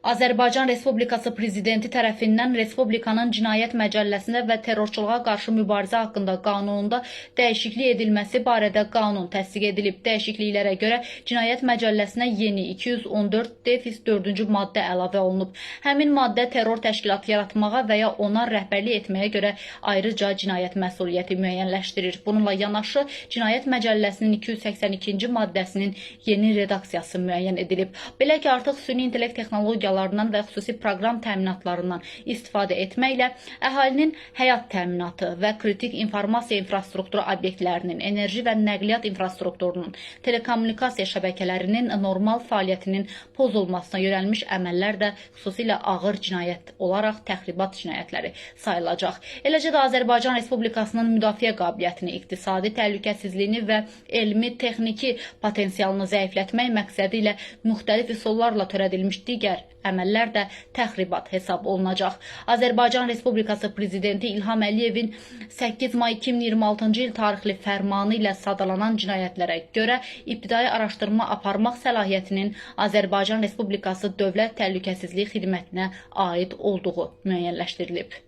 Azərbaycan Respublikası Prezidenti tərəfindən Respublikanın Cinayət Məcəlləsinə və Terrorçuluğa qarşı mübarizə haqqında qanununda dəyişiklik edilməsi barədə qanun təsdiq edilib. Dəyişikliklərə görə Cinayət Məcəlləsinə yeni 214-4-cü maddə əlavə olunub. Həmin maddə terror təşkilatı yaratmağa və ya ona rəhbərlik etməyə görə ayrıca cinayət məsuliyyəti müəyyənləşdirir. Bununla yanaşı Cinayət Məcəlləsinin 282-ci maddəsinin yeni redaksiyası müəyyən edilib. Belə ki, artıq süni intellekt texnologiyalarından və xüsusi proqram təminatlarından istifadə etməklə əhalinin həyat təminatı və kritik informasiya infrastrukturu obyektlərinin, enerji və nəqliyyat infrastrukturunun, telekommunikasiya şəbəkələrinin normal fəaliyyətinin pozulmasına yönəlmiş əməllər də xüsusilə ağır cinayət olaraq təxribat cinayətləri sayılacaq. Eləcə də Azərbaycan Respublikasının müdafiə qabiliyyətini, iqtisadi təhlükəsizliyini və elmi-texniki potensialını zəiflətmək məqsədi ilə müxtəlif üsullarla törədilmiş digər əməllər də təxribat hesab olunacaq. Azərbaycan Respublikası Prezidenti İlham Əliyevin 8 may 2026-cı il tarixli fərmanı ilə sadalanan cinayətlərə görə ibtidai araşdırma aparmaq səlahiyyətinin Azərbaycan Respublikası Dövlət Təhlükəsizlik Xidmətinə aid olduğu müəyyənləşdirilib.